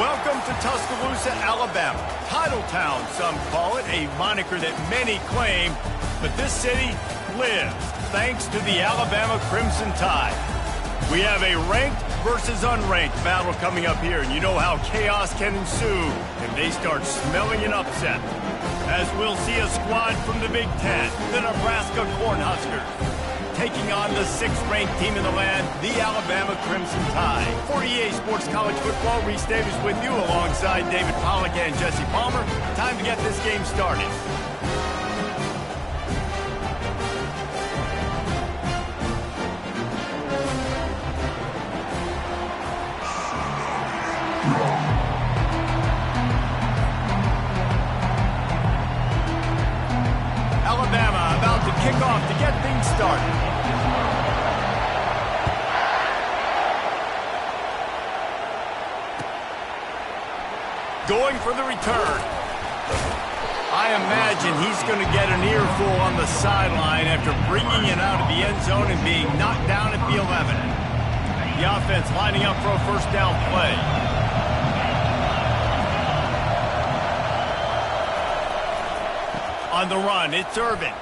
Welcome to Tuscaloosa, Alabama. Title Town, some call it, a moniker that many claim, but this city lives thanks to the Alabama Crimson Tide. We have a ranked versus unranked battle coming up here, and you know how chaos can ensue if they start smelling an upset. As we'll see a squad from the Big Ten, the Nebraska Cornhuskers, taking on the 6th-ranked team in the land, the Alabama Crimson Tide. For EA Sports College Football, Reese Davis with you alongside David Pollack and Jesse Palmer. Time to get this game started. Alabama about to kick off to get things started. Going for the return. I imagine he's going to get an earful on the sideline after bringing it out of the end zone and being knocked down at the 11. The offense lining up for a first down play. On the run, it's Irvin.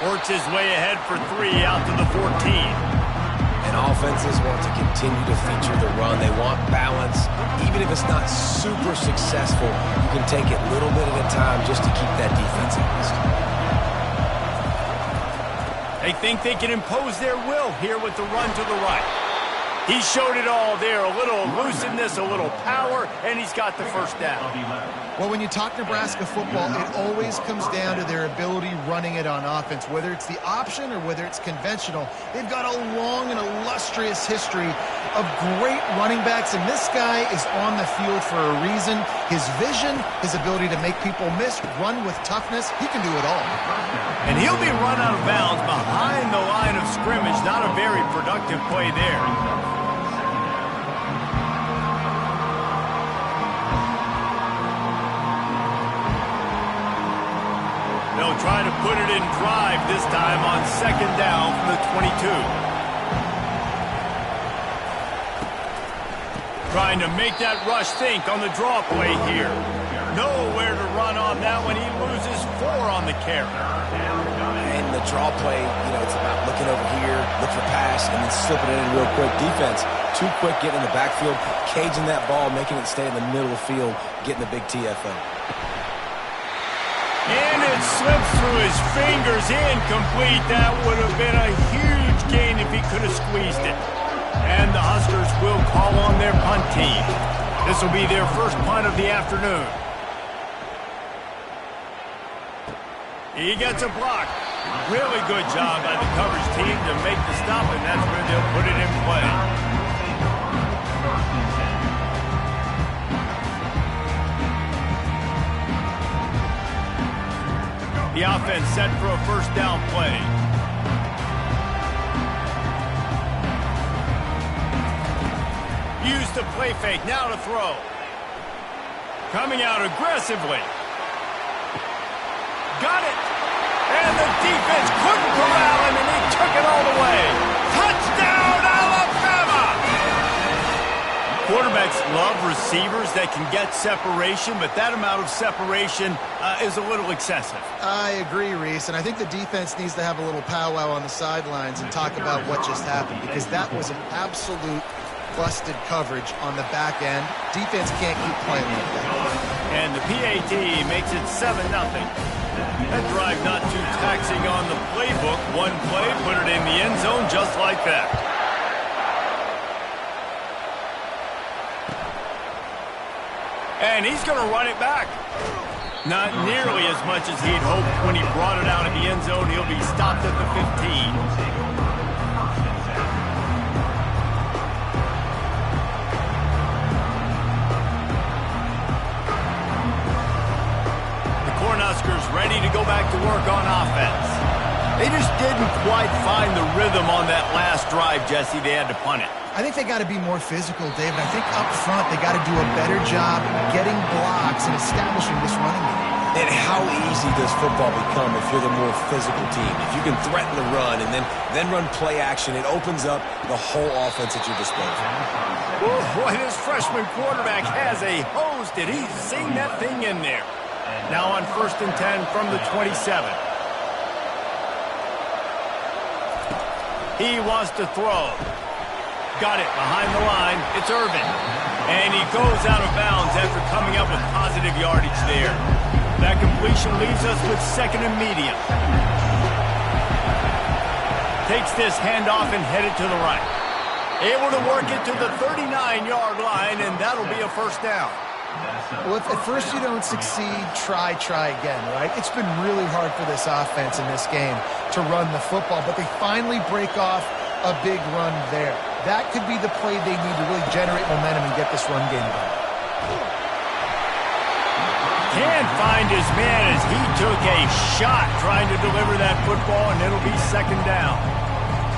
Works his way ahead for 3 out to the 14. And offenses want to continue to feature the run. They want balance. Even if it's not super successful, you can take it little bit at a time just to keep that defense honest. They think they can impose their will here with the run to the right. He showed it all there. A little elusiveness, a little power, and he's got the first down. Well, when you talk Nebraska football, it always comes down to their ability running it on offense, whether it's the option or whether it's conventional. They've got a long and illustrious history of great running backs, and this guy is on the field for a reason. His vision, his ability to make people miss, run with toughness, he can do it all. And he'll be run out of bounds behind the line of scrimmage. Not a very productive play there. They'll try to put it in drive this time on 2nd down from the 22. Trying to make that rush think on the draw play here. Nowhere to run on that one. He loses 4 on the carry. And the draw play, it's about looking over here, look for pass, and then slipping it in real quick. Defense, too quick getting in the backfield, caging that ball, making it stay in the middle of the field, getting the big TFL. And it slips through his fingers, incomplete. That would have been a huge gain if he could have squeezed it. And the Huskers will call on their punt team. This will be their first punt of the afternoon. He gets a block. Really good job by the coverage team to make the stop, and that's where they'll put it in play. The offense set for a first down play. Used the play fake, now to throw. Coming out aggressively. Got it. And the defense couldn't corral him, and he took it all the way. Touchdown, Alabama! Quarterbacks love receivers that can get separation, but that amount of separation is a little excessive. I agree, Reese, and I think the defense needs to have a little powwow on the sidelines and talk about what just happened, because that was an absolute busted coverage on the back end. Defense can't keep playing like that. And the PAT makes it 7-0. That drive not too taxing on the playbook. One play, put it in the end zone just like that. And he's going to run it back. Not nearly as much as he'd hoped when he brought it out of the end zone. He'll be stopped at the 15. Cornhuskers ready to go back to work on offense. They just didn't quite find the rhythm on that last drive, Jesse. They had to punt it. I think they got to be more physical, David. I think up front they got to do a better job getting blocks and establishing this running game. And how easy does football become if you're the more physical team? If you can threaten the run and then run play action, it opens up the whole offense at your disposal. Ooh, boy, this freshman quarterback has a hose. Did he sing that thing in there? Now on 1st and 10 from the 27. He wants to throw. Got it behind the line. It's Irvin. And he goes out of bounds after coming up with positive yardage there. That completion leaves us with 2nd and medium. Takes this handoff and headed to the right. Able to work it to the 39-yard line, and that'll be a 1st down. Well, if at first you don't succeed, try again, right? It's been really hard for this offense in this game to run the football, but they finally break off a big run there. That could be the play they need to really generate momentum and get this run game going. Can't find his man as he took a shot trying to deliver that football, and it'll be 2nd down.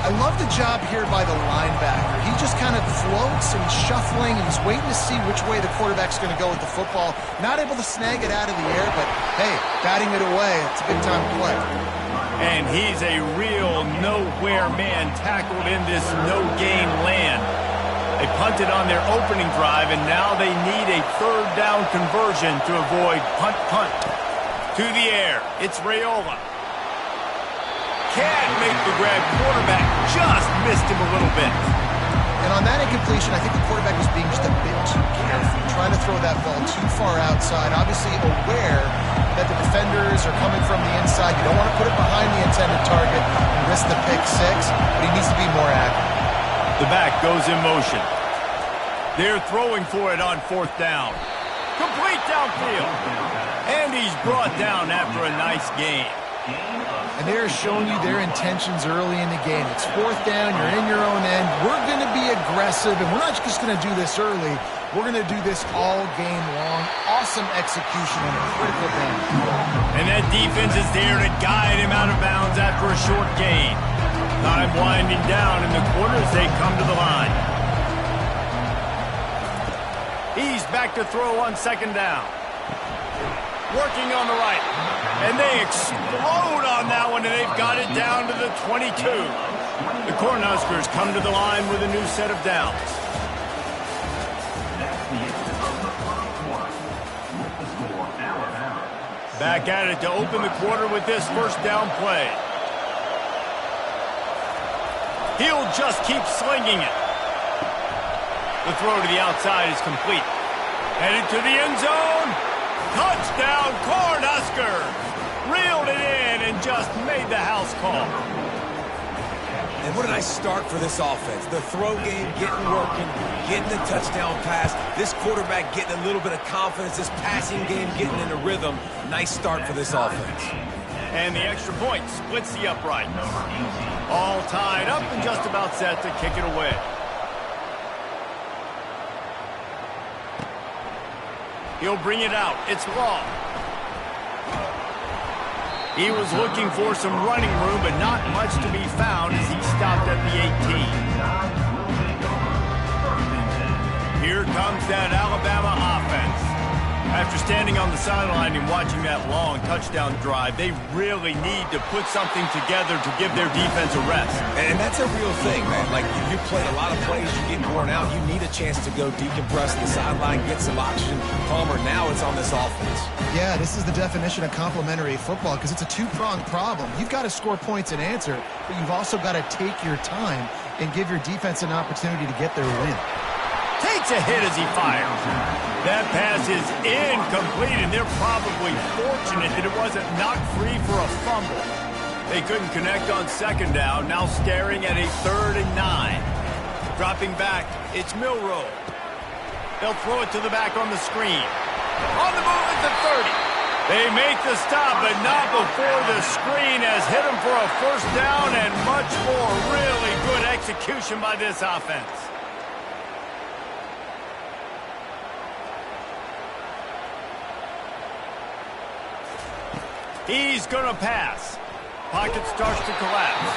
I love the job here by the linebacker. He just kind of floats and shuffling, and he's waiting to see which way the quarterback's going to go with the football. Not able to snag it out of the air, but hey, batting it away, it's a good time to play. And he's a real nowhere man tackled in this no-gain land. They punted on their opening drive, and now they need a 3rd down conversion to avoid punt. To the air, it's Raiola. Can't make the grab. Quarterback just missed him a little bit. And on that incompletion, I think the quarterback was being just a bit too careful, trying to throw that ball too far outside, obviously aware that the defenders are coming from the inside. You don't want to put it behind the intended target and risk the pick 6, but he needs to be more accurate. The back goes in motion. They're throwing for it on 4th down. Complete downfield. And he's brought down after a nice gain. And they're showing you their intentions early in the game. It's 4th down, you're in your own end. We're going to be aggressive, and we're not just going to do this early. We're going to do this all game long. Awesome execution on a critical down. And that defense is there to guide him out of bounds after a short gain. Time winding down in the quarter as they come to the line. He's back to throw on 2nd down. Working on the right. And they explode on that one, and they've got it down to the 22. The Cornhuskers come to the line with a new set of downs. Back at it to open the quarter with this 1st down play. He'll just keep slinging it. The throw to the outside is complete. Headed to the end zone. Touchdown, Cornhuskers! Reeled it in and just made the house call. And what a nice start for this offense. The throw game getting working, getting the touchdown pass. This quarterback getting a little bit of confidence. This passing game getting in a rhythm. Nice start for this offense. And the extra point splits the upright. All tied up and just about set to kick it away. He'll bring it out. It's long. He was looking for some running room, but not much to be found as he stopped at the 18. Here comes that Alabama offense. After standing on the sideline and watching that long touchdown drive, they really need to put something together to give their defense a rest. And that's a real thing, man. Like, you played a lot of plays, you get worn out, you need a chance to go decompress the sideline, get some oxygen. Palmer, now it's on this offense. Yeah, this is the definition of complementary football because it's a two-pronged problem. You've got to score points and answer, but you've also got to take your time and give your defense an opportunity to get their win. Takes a hit as he fires. That pass is incomplete, and they're probably fortunate that it wasn't knocked free for a fumble. They couldn't connect on 2nd down, now staring at a 3rd and 9. Dropping back, it's Milroe. They'll throw it to the back on the screen. On the move at the 30. They make the stop, but not before the screen has hit them for a 1st down and much more. Really good execution by this offense. He's going to pass. Pocket starts to collapse.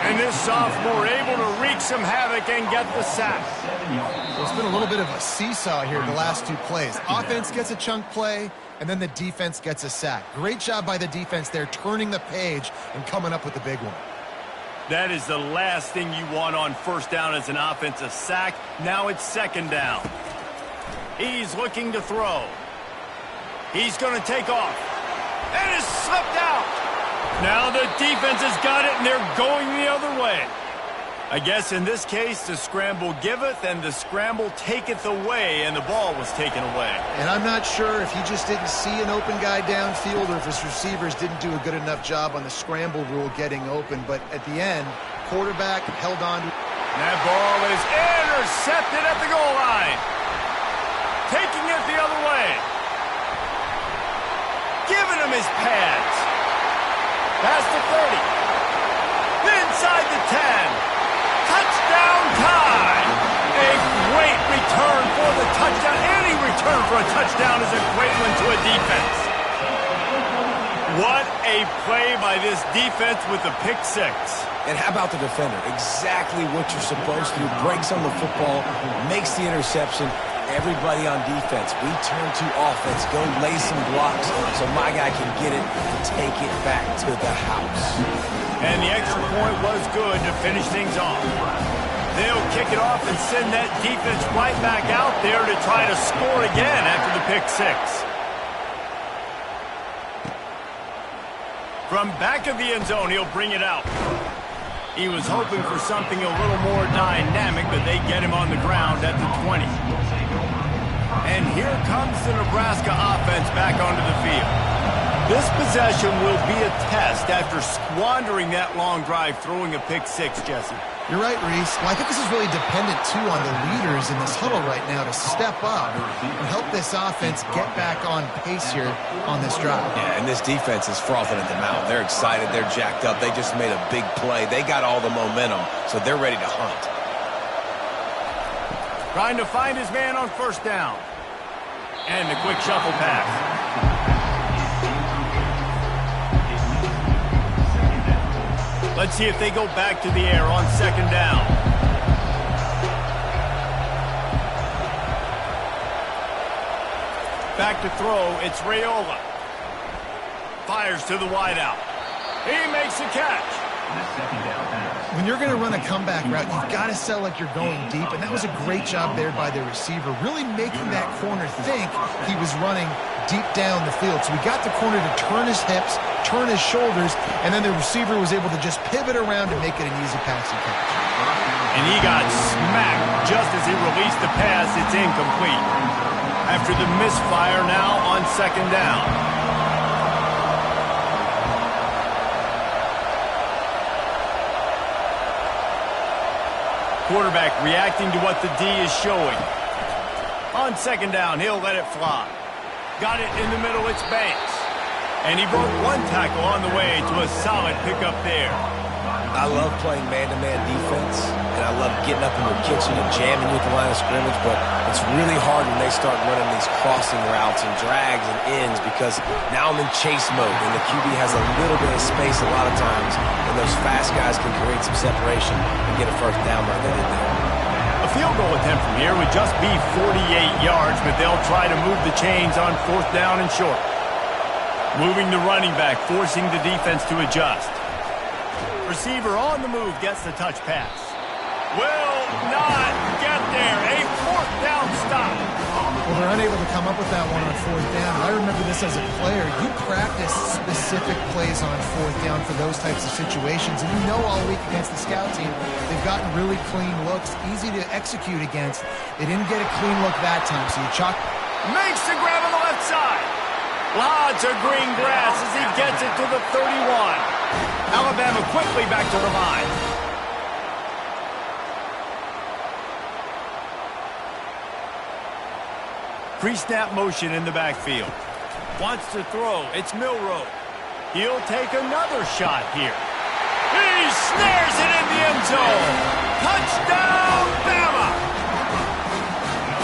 And this sophomore able to wreak some havoc and get the sack. Well, it's been a little bit of a seesaw here the last 2 plays. Offense gets a chunk play, and then the defense gets a sack. Great job by the defense there, turning the page and coming up with the big one. That is the last thing you want on first down as an offensive sack. Now it's second down. He's looking to throw. He's going to take off. And it's slipped out. Now the defense has got it, and they're going the other way. I guess in this case, the scramble giveth and the scramble taketh away, and the ball was taken away. And I'm not sure if he just didn't see an open guy downfield or if his receivers didn't do a good enough job on the scramble rule getting open. But at the end, quarterback held on to... That ball is intercepted at the goal line. Taking it the other way. Giving him his pads. Past the 30. Inside the 10. Touchdown time! A great return for the touchdown. Any return for a touchdown is equivalent to a defense. What a play by this defense with the pick six. And how about the defender? Exactly what you're supposed to do. Breaks on the football, makes the interception. Everybody on defense, we turn to offense. Go lay some blocks so my guy can get it and take it back to the house. And the extra point was good to finish things off. They'll kick it off and send that defense right back out there to try to score again after the pick six. From back of the end zone, he'll bring it out. He was hoping for something a little more dynamic, but they get him on the ground at the 20. And here comes the Nebraska offense back onto the field. This possession will be a test after squandering that long drive, throwing a pick six, Jesse. You're right, Reese. Well, I think this is really dependent, too, on the leaders in this huddle right now to step up and help this offense get back on pace here on this drive. Yeah, and this defense is frothing at the mouth. They're excited. They're jacked up. They just made a big play. They got all the momentum, so they're ready to hunt. Trying to find his man on first down. And the quick shuffle pass. Let's see if they go back to the air on second down. Back to throw, it's Raiola. Fires to the wideout. He makes the catch. When you're going to run a comeback route, you've got to sell like you're going deep, and that was a great job there by the receiver, really making that corner think he was running deep down the field. So we got the corner to turn his hips, turn his shoulders, and then the receiver was able to just pivot around and make it an easy passing catch. And he got smacked just as he released the pass. It's incomplete. After the misfire now on second down. Quarterback reacting to what the D is showing. On second down, he'll let it fly. Got it in the middle, it's Banks. And he broke one tackle on the way to a solid pickup there. I love playing man-to-man defense, and I love getting up in your kitchen and jamming you at the line of scrimmage, but it's really hard when they start running these crossing routes and drags and ends because now I'm in chase mode, and the QB has a little bit of space a lot of times, and those fast guys can create some separation and get a first down like they did there. A field goal attempt from here would just be 48 yards, but they'll try to move the chains on fourth down and short. Moving the running back, forcing the defense to adjust. Receiver on the move gets the touch pass. Will not get there. A fourth down stop. Well, they're unable to come up with that one on fourth down. I remember this as a player. You practice specific plays on fourth down for those types of situations, and you know all week against the scout team, they've gotten really clean looks, easy to execute against. They didn't get a clean look that time, so you chalk. Makes the grab on the left side. Lots of green grass as he gets it to the 31. Alabama quickly back to the line. Pre-snap motion in the backfield. Wants to throw. It's Milroe. He'll take another shot here. He snares it in the end zone. Touchdown, Bama!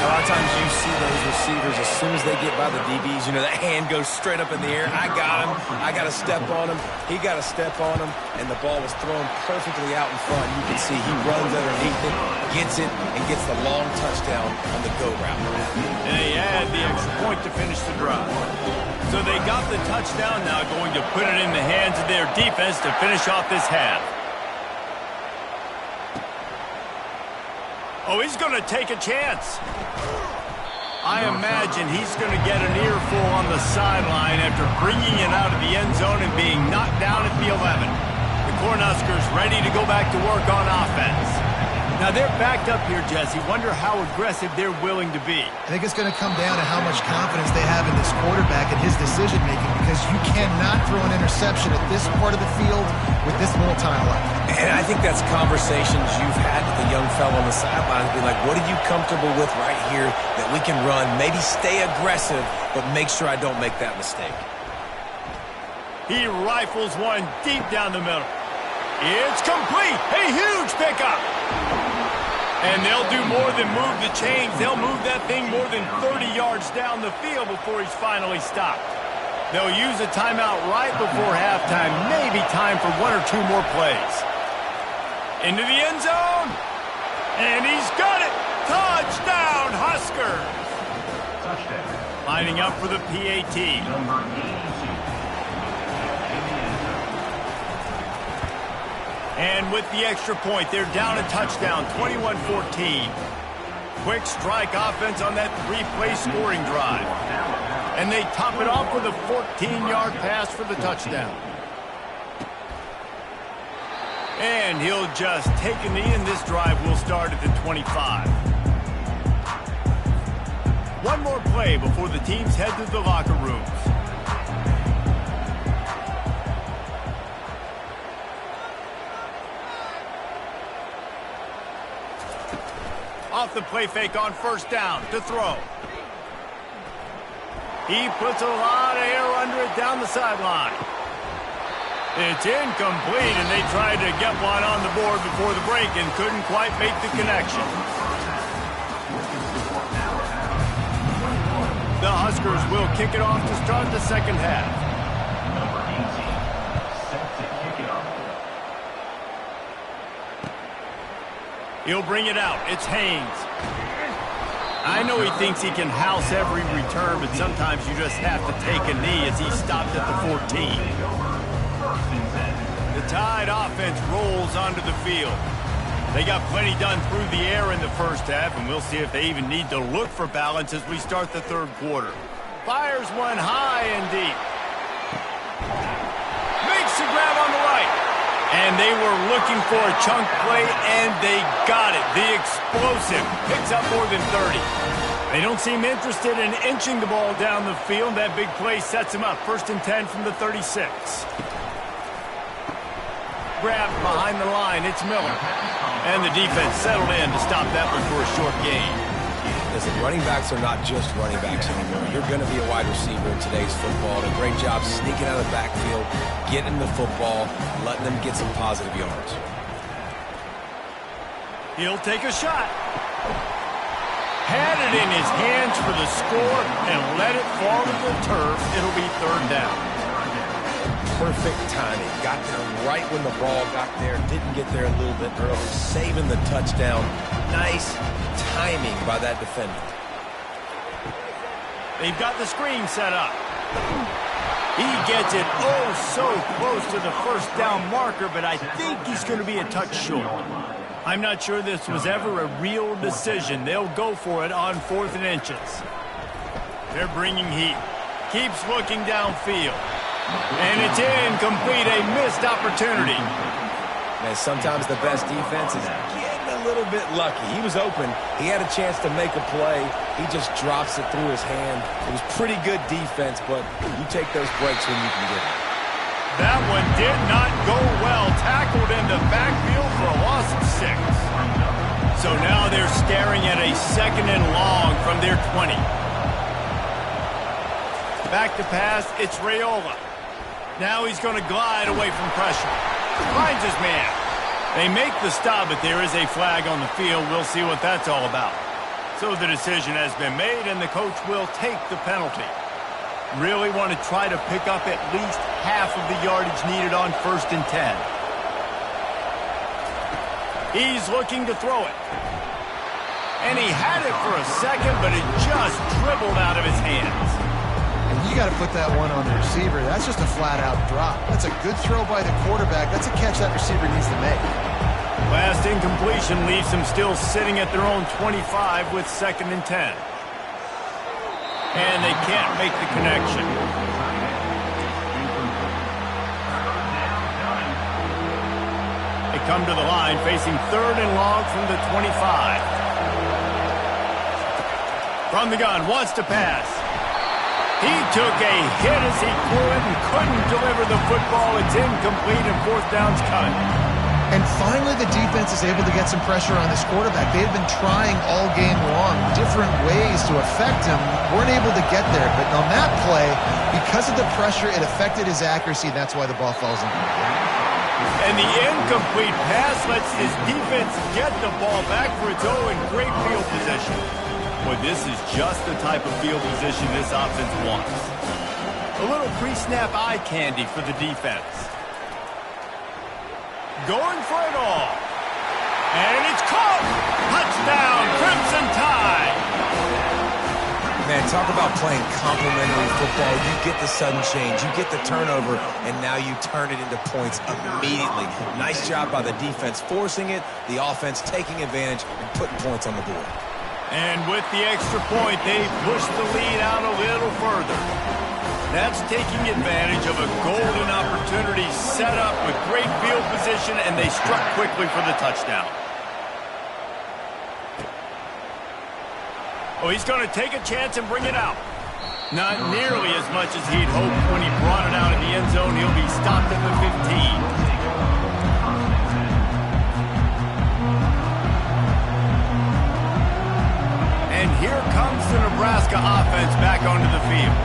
A lot of times you see those receivers, as soon as they get by the DBs, you know, that hand goes straight up in the air. I got him. I got to step on him. He got to step on him. And the ball was thrown perfectly out in front. You can see he runs underneath it, gets it, and gets the long touchdown on the go route. And they add the extra point to finish the drive. So they got the touchdown now, going to put it in the hands of their defense to finish off this half. Oh, he's going to take a chance. I imagine he's going to get an earful on the sideline after bringing it out of the end zone and being knocked down at the 11. The Cornhuskers ready to go back to work on offense. Now, they're backed up here, Jesse. Wonder how aggressive they're willing to be. I think it's going to come down to how much confidence they have in this quarterback and his decision-making, because you cannot throw an interception at this part of the field with this little time left. And I think that's conversations you've had with the young fellow on the sideline. Be like, what are you comfortable with right here that we can run? Maybe stay aggressive, but make sure I don't make that mistake. He rifles one deep down the middle. It's complete. A huge pickup. And they'll do more than move the chains. They'll move that thing more than 30 yards down the field before he's finally stopped. They'll use a timeout right before halftime. Maybe time for one or two more plays. Into the end zone. And he's got it. Touchdown, Huskers. Touchdown. Lining up for the PAT. And with the extra point, they're down a touchdown, 21-14. Quick strike offense on that three-play scoring drive. And they top it off with a 14-yard pass for the touchdown. And he'll just take a knee, and this drive will start at the 25. One more play before the teams head to the locker rooms. Off the play fake on first down to throw. He puts a lot of air under it down the sideline. It's incomplete, and they tried to get one on the board before the break and couldn't quite make the connection. The Huskers will kick it off to start the second half. He'll bring it out. It's Haynes. I know he thinks he can house every return, but sometimes you just have to take a knee as he stopped at the 14. The Tide offense rolls onto the field. They got plenty done through the air in the first half, and we'll see if they even need to look for balance as we start the third quarter. Fires one high and deep. Makes the grab on the right. And they were looking for a chunk play, and they got it. The explosive picks up more than 30. They don't seem interested in inching the ball down the field. That big play sets them up. 1st and 10 from the 36. Grabbed behind the line. It's Miller. And the defense settled in to stop that one for a short gain. Listen, running backs are not just running backs anymore. You're going to be a wide receiver in today's football. And a great job sneaking out of the backfield, getting the football, letting them get some positive yards. He'll take a shot. Had it in his hands for the score and let it fall to the turf. It'll be third down. Perfect timing. Got there right when the ball got there. Didn't get there a little bit early. Saving the touchdown. Nice timing by that defender. They've got the screen set up. He gets it oh so close to the first down marker, but I think he's going to be a touch short. I'm not sure this was ever a real decision. They'll go for it on 4th and inches. They're bringing heat. Keeps looking downfield. And it's incomplete, a missed opportunity. Man, sometimes the best defense is getting a little bit lucky. He was open. He had a chance to make a play. He just drops it through his hand. It was pretty good defense, but you take those breaks when you can get it. That one did not go well. Tackled in the backfield for a loss of 6. So now they're staring at a 2nd and long from their 20. Back to pass, it's Raiola. Now he's going to glide away from pressure. Finds his man. They make the stop, but there is a flag on the field. We'll see what that's all about. So the decision has been made, and the coach will take the penalty. Really want to try to pick up at least half of the yardage needed on 1st and 10. He's looking to throw it. And he had it for a second, but it just dribbled out of his hands. And you got to put that one on the receiver. That's just a flat-out drop. That's a good throw by the quarterback. That's a catch that receiver needs to make. Last incompletion leaves them still sitting at their own 25 with 2nd and 10. And they can't make the connection. They come to the line facing 3rd and long from the 25. From the gun, wants to pass. He took a hit as he threw it and couldn't deliver the football. It's incomplete and 4th down's coming. And finally, the defense is able to get some pressure on this quarterback. They had been trying all game long, different ways to affect him. Weren't able to get there. But on that play, because of the pressure, it affected his accuracy. That's why the ball falls incomplete. And the incomplete pass lets his defense get the ball back for its own great field position. Boy, this is just the type of field position this offense wants. A little pre-snap eye candy for the defense. Going for it all. And it's caught. Touchdown, Crimson Tide. Man, talk about playing complementary football. You get the sudden change, you get the turnover, and now you turn it into points immediately. Nice job by the defense forcing it, the offense taking advantage and putting points on the board. And with the extra point, they push the lead out a little further. That's taking advantage of a golden opportunity set up with great field position, and they struck quickly for the touchdown. Oh, he's going to take a chance and bring it out. Not nearly as much as he'd hoped when he brought it out in the end zone. He'll be stopped at the 15. And here comes the Nebraska offense back onto the field.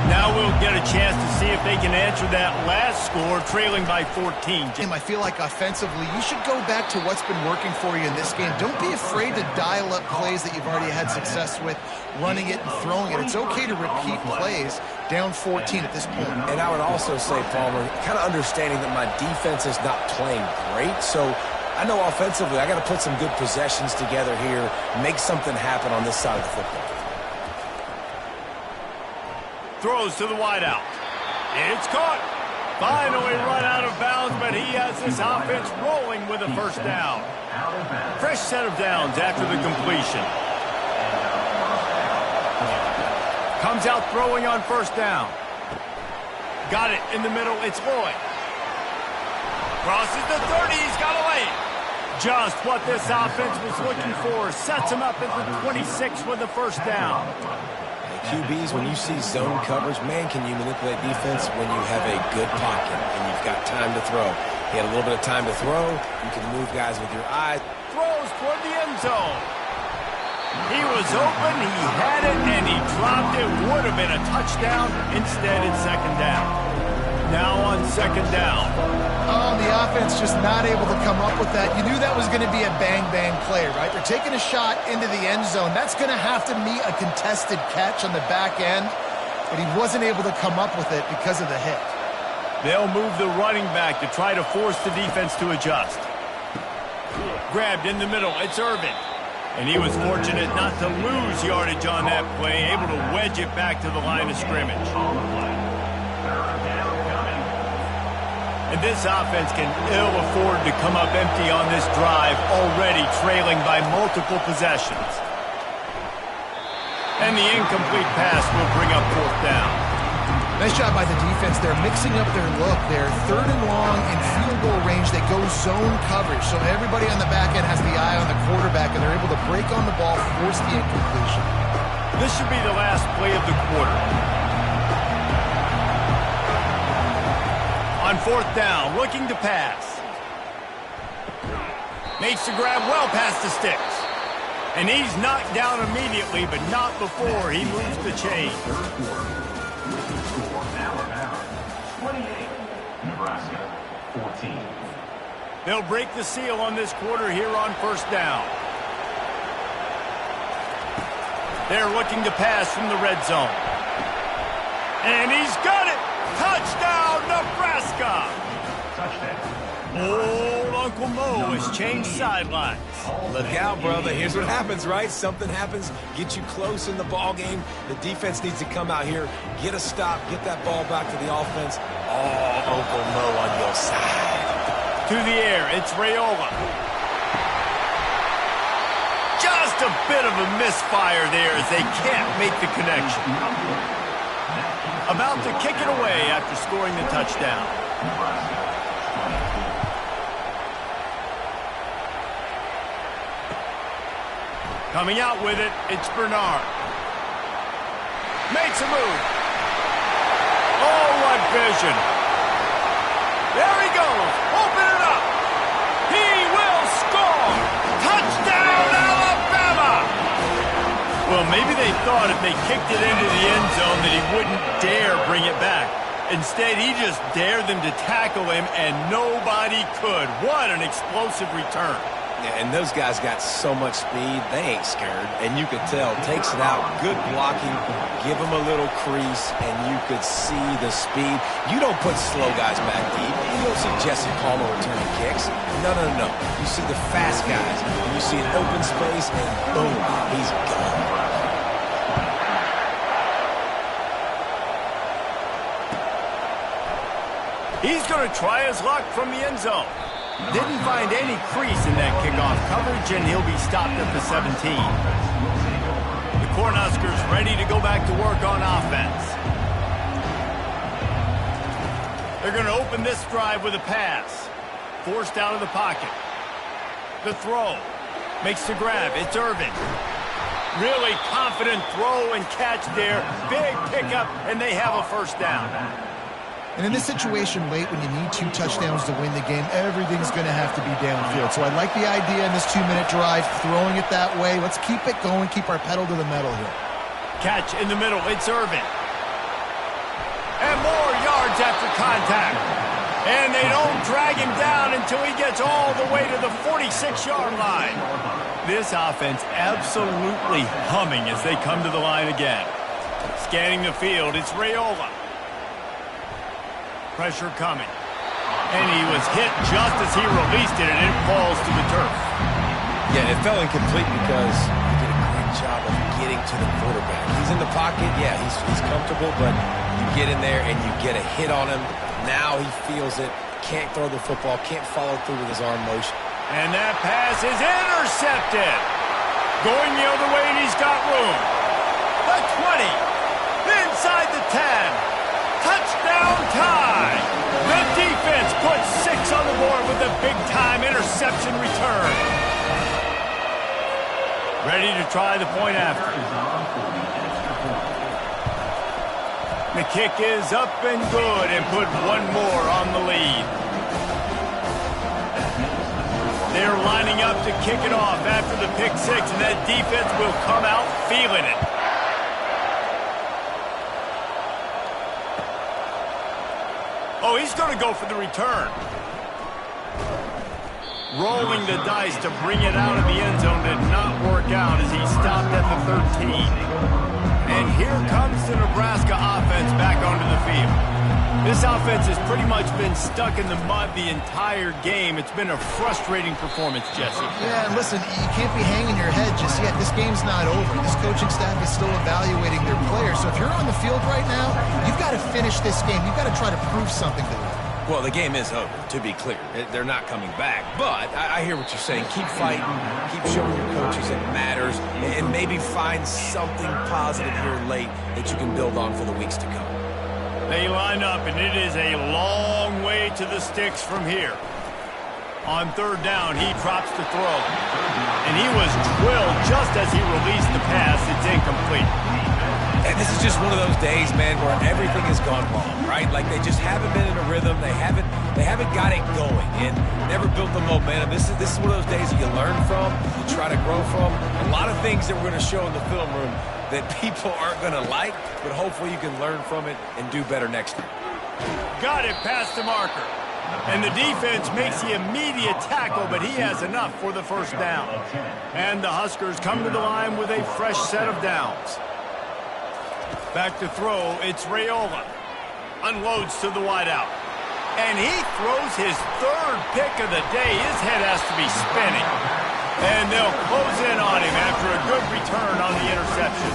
Now we'll get a chance to see if they can answer that last score, trailing by 14. I feel like offensively, you should go back to what's been working for you in this game. Don't be afraid to dial up plays that you've already had success with, running it and throwing it. It's okay to repeat plays down 14 at this point. And I would also say, Palmer, kind of understanding that my defense is not playing great, so I know offensively I got to put some good possessions together here, make something happen on this side of the football. Throws to the wideout. It's caught. Finally run out of bounds, but he has this offense rolling with a 1st down. Fresh set of downs after the completion. Comes out throwing on 1st down. Got it in the middle. It's Lloyd. Crosses the 30. He's got a lane. Just what this offense was looking for. Sets him up at the 26 with the 1st down. QBs, when you see zone coverage, man, can you manipulate defense when you have a good pocket and you've got time to throw. He had a little bit of time to throw. You can move guys with your eyes. Throws toward the end zone. He was open, he had it, and he dropped it. Would have been a touchdown. Instead, it's 2nd down. Now on 2nd down. Oh, the offense just not able to come up with that. You knew that was going to be a bang-bang play, right? They're taking a shot into the end zone. That's going to have to meet a contested catch on the back end, but he wasn't able to come up with it because of the hit. They'll move the running back to try to force the defense to adjust. Grabbed in the middle. It's Irvin. And he was fortunate not to lose yardage on that play, able to wedge it back to the line of scrimmage. And this offense can ill afford to come up empty on this drive, already trailing by multiple possessions. And the incomplete pass will bring up 4th down. Nice job by the defense. They're mixing up their look. They're 3rd and long in field goal range. They go zone coverage. So everybody on the back end has the eye on the quarterback, and they're able to break on the ball, force the incompletion. This should be the last play of the quarter. On 4th down, looking to pass. Makes the grab well past the sticks. And he's knocked down immediately, but not before he moves the chain. Nebraska, 14. They'll break the seal on this quarter here on 1st down. They're looking to pass from the red zone. And he's got it! Touchdown, Nebraska! Touchdown. Old Uncle Mo has changed sidelines. Look out, brother. Here's what happens, right? Something happens, get you close in the ball game. The defense needs to come out here, get a stop, get that ball back to the offense. Oh, Uncle Mo on your side. To the air, it's Raiola. Just a bit of a misfire there as they can't make the connection. About to kick it away after scoring the touchdown. Coming out with it, it's Bernard. Makes a move. Oh, what vision. There he goes. Open it up. He will score. Touchdown, Alabama. Well, maybe they thought if they kicked it into the end zone that he wouldn't dare bring it back. Instead, he just dared them to tackle him, and nobody could. What an explosive return. Yeah, and those guys got so much speed, they ain't scared. And you could tell, takes it out, good blocking, give them a little crease, and you could see the speed. You don't put slow guys back deep. You don't see Jesse Palmer returning kicks. No. You see the fast guys, and you see an open space, and boom, he's gone. He's going to try his luck from the end zone. Didn't find any crease in that kickoff coverage, and he'll be stopped at the 17. The Cornhuskers ready to go back to work on offense. They're going to open this drive with a pass. Forced out of the pocket. The throw. Makes the grab. It's Irvin. Really confident throw and catch there. Big pickup, and they have a first down. And in this situation late when you need 2 touchdowns to win the game, everything's going to have to be downfield. So I like the idea in this 2-minute drive, throwing it that way. Let's keep it going, keep our pedal to the metal here. Catch in the middle, it's Irvin. And more yards after contact. And they don't drag him down until he gets all the way to the 46-yard line. This offense absolutely humming as they come to the line again. Scanning the field, it's Raiola. Pressure coming. And he was hit just as he released it, and it falls to the turf. Yeah, it fell incomplete because he did a great job of getting to the quarterback. He's in the pocket. Yeah, he's comfortable, but you get in there and you get a hit on him. Now he feels it. Can't throw the football. Can't follow through with his arm motion. And that pass is intercepted. Going the other way, and he's got room. The 20. Inside the 10. Touchdown tie! The defense puts 6 on the board with a big-time interception return. Ready to try the point after. The kick is up and good and put 1 more on the lead. They're lining up to kick it off after the pick 6, and that defense will come out feeling it. Oh, he's going to go for the return. Rolling the dice to bring it out of the end zone did not work out as he stopped at the 13. And here comes the Nebraska offense back onto the field. This offense has pretty much been stuck in the mud the entire game. It's been a frustrating performance, Jesse. Yeah, and listen, you can't be hanging your head just yet. This game's not over. This coaching staff is still evaluating their players. So if you're on the field right now, you've got to finish this game. You've got to try to prove something to them. Well, the game is over, to be clear. They're not coming back. But I hear what you're saying. Keep fighting. Keep showing your coaches it matters. And maybe find something positive here late that you can build on for the weeks to come. They line up, and it is a long way to the sticks from here. On 3rd down, he drops the throw. And he was drilled just as he released the pass. It's incomplete. And this is just one of those days, man, where everything has gone wrong, right? Like they just haven't been in a rhythm. They haven't got it going and never built the momentum. This is one of those days that you learn from, you try to grow from. A lot of things that we're going to show in the film room that people aren't going to like, but hopefully you can learn from it and do better next time. Got it past the marker. And the defense makes the immediate tackle, but he has enough for the first down. And the Huskers come to the line with a fresh set of downs. Back to throw, it's Raiola. Unloads to the wideout. And he throws his 3rd pick of the day. His head has to be spinning. And they'll close in on him after a good return on the interception.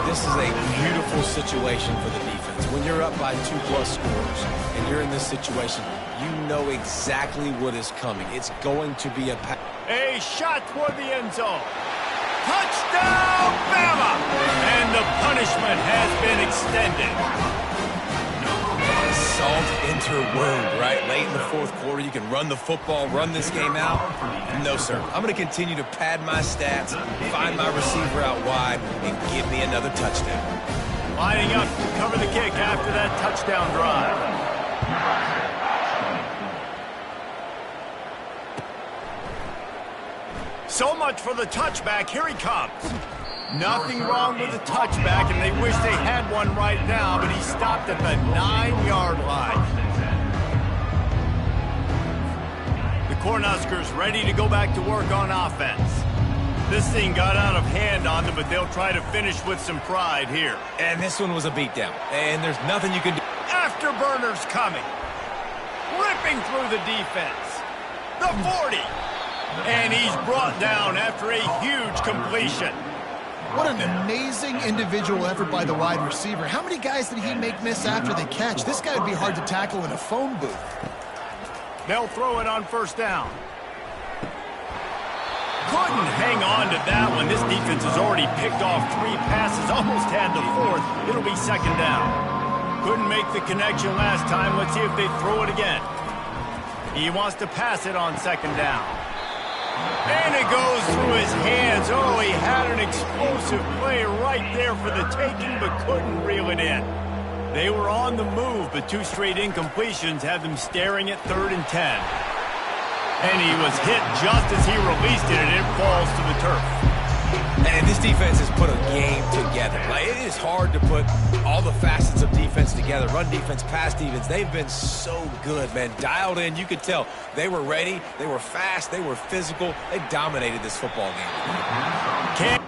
This is a beautiful situation for the defense. When you're up by 2+ scores and you're in this situation, you know exactly what is coming. It's going to be a shot toward the end zone. Touchdown, Bama! And the punishment has been extended. Salt into her wound, right? Late in the fourth quarter, you can run the football, run this game out. No, sir. I'm going to continue to pad my stats, find my receiver out wide, and give me another touchdown. Lining up to cover the kick after that touchdown drive. So much for the touchback. Here he comes. Nothing wrong with the touchback, and they wish they had one right now, but he stopped at the 9-yard line. The Cornhuskers ready to go back to work on offense. This thing got out of hand on them, but they'll try to finish with some pride here. And this one was a beatdown, and there's nothing you can do. Afterburners coming. Ripping through the defense. The 40. And he's brought down after a huge completion. What an amazing individual effort by the wide receiver. How many guys did he make miss after the catch? This guy would be hard to tackle in a phone booth. They'll throw it on first down. Couldn't hang on to that one. This defense has already picked off 3 passes, almost had the 4th. It'll be second down. Couldn't make the connection last time. Let's see if they throw it again. He wants to pass it on second down. And it goes through his hands. Oh, he had an explosive play right there for the taking, but couldn't reel it in. They were on the move, but 2 straight incompletions had them staring at 3rd and 10. And he was hit just as he released it, and it falls to the turf. And this defense has put a game together. Like, it is hard to put all the facets of defense together. Run defense, pass defense. They've been so good, man. Dialed in. You could tell they were ready. They were fast. They were physical. They dominated this football game.